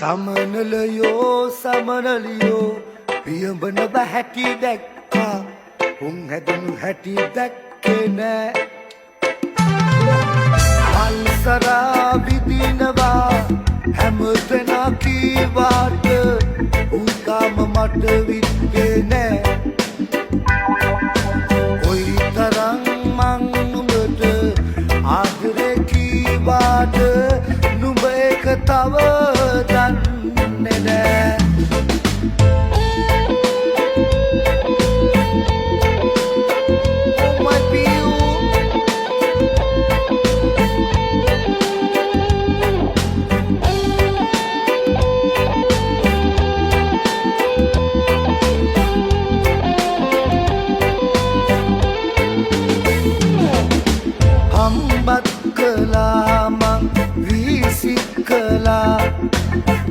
සමනලයෝ සමනලියෝ පියඹන බැහැටි දැක්කා උන් හැදුණු හැටි දැක්කේ නෑ අල්සරා විදිනවා හැම දෙනා කීවාට උන් තාම මට විද්දේ නෑ කොයි තරම් මං නුඹට ආදරේ කීවාට නුඹ ඒක තව දන්නේ නෑ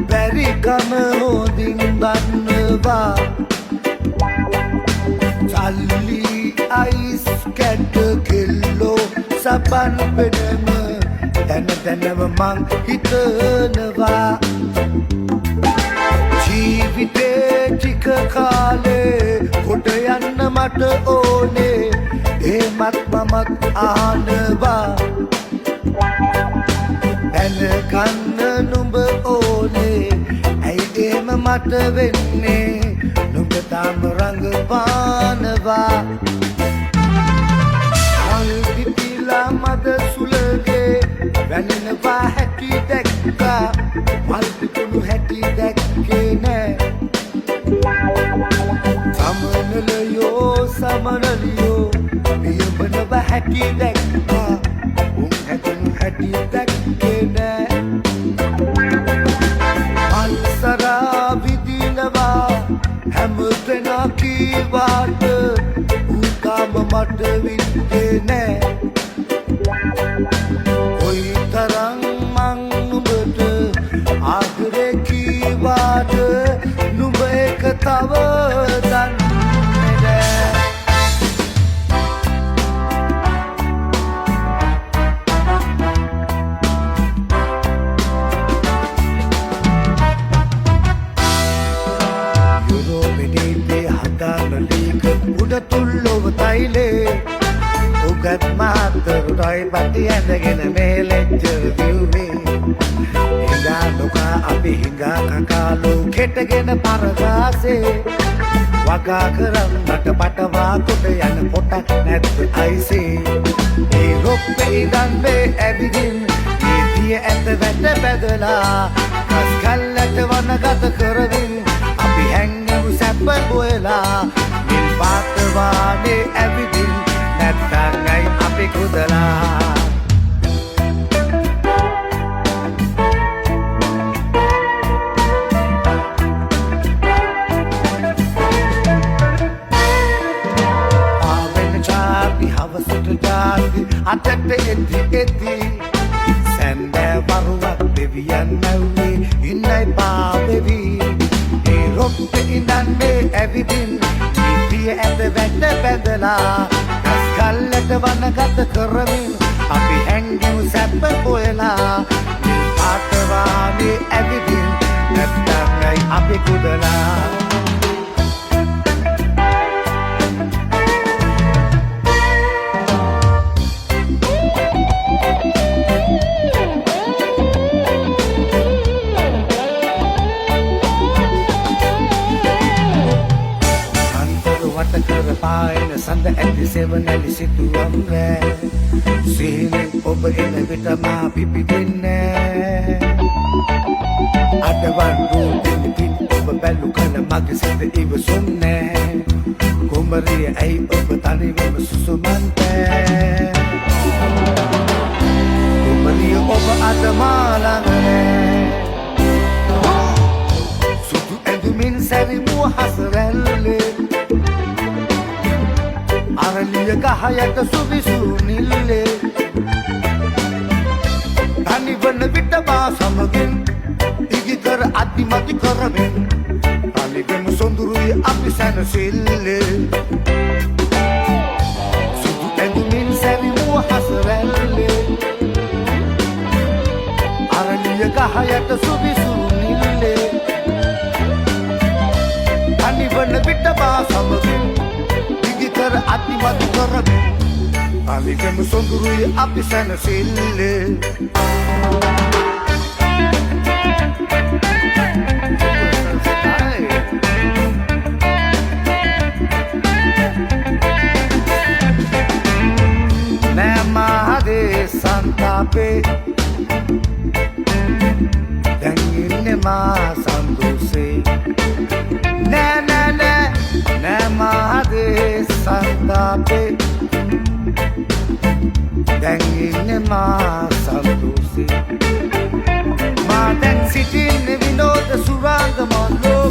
බැරිකම හොඳින් දන්නවා චල්ලි අයිස් කැට කෙල්ලෝ සපන් පෙනම දැනව මං හිතනවා ජීවිතේ ටික කාලේ කොට යන්න මට ඕනේ ඒමත් මමත් ආනවා දැනගන්න නුඹ ඕනේ ඇයි එහෙම මට වෙන්නේ නුඹ තාම රඟපානවා අල්පිතිලා මද සුලගේ වැනෙනවා හැටි දැක්කා මල්පිතුණු හැටි දැක්කේ නෑ සමනලයෝ සමනලියෝ පියඹනවා හැටි දැක්කා උන් හැදුණු හැටි දැක්කේ නෑ අල්සරා විදිනවා හැම දෙනා කීවාට උන් තාම මට විද්දේ නෑ කොයි තරම් මං නුඹට ආදරේ කීවාට නුඹ ඒක තව දන්නේ නෑ උඩතුල්ලොව තයිලේ උගත් මාතරුටයි පටි ඇඳගෙන මේලෙච්ච විව්වේ හිඟා නොකා අපි හිඟා කකාලු කෙටගෙන පරදාසේ වගා කරන්නට පටවා කොට යන පොට නැත්ත අයිසේ ඒ රොප්පේ ඉඳන් මේ ඇවිදින් ඒ දිය ඇත වැට බැදලා කස් කල්ලට වනගත කරමින් අපි හැංගමු සැප බොයලා පාතවානේ ඇවිදින් නැත්තංගයි අපි කුදලා ආවෙන චාපි හවසට ජාති අතට එති සැන්දෑ වරුවක් දෙවියන් නැව්වේ ඉන්නයි පාවෙවි ඒ රොප්පේ ඉඳන් මේ ඇවිදින් ඇත වැට බැඳලා කස් කල්ලට වනගත කරමින් අපි හැංගිමු සැප බොයලා නිල් පාටවානේ ඇවිදින් නැත්තංගයි අපි කුදලා පායන සඳ ඇති සෙවනැලි සිතුවම් රෑ සිහිනෙන් ඔබ එන විට මා පිපිදෙන්නේ අඩවන් රූපෙන් පින් ඔබ බැලු කන මගේ සිත ඉවසුන්නේ කුමරිය ඇයි ඔබ තනිවම සුසුමන්තෑ කුමරිය ඔබ අද මාළඟනේ සුදු ඇඳුමින් සැරිමුව හසරැල්ලේ අරලිය ගහයට සුවිසු නිල්ලේ තනිවන විට මා සමගින් ඉගිකර අතිමති කරමින් තනිවම සොඳුරුයි අපි සැනසෙල්ලේ සුදු ඇඳුමින් සැරිමුව හසරැල්ලේ අරලිය ගහයට සුවිසු නිල්ලේ විකම සොඳුරුයි අපි සැනසෙල්ල නෑමාදේ සන්තාපේ දැන් ඉන්නේ මා සන්තුසේ නෑමාදේ සන්තාපේ දැන් ඉන්නේ මා සන්තුසේ මා දැන් සිටින්නේ විනෝද සුරංග මොල්ලෝ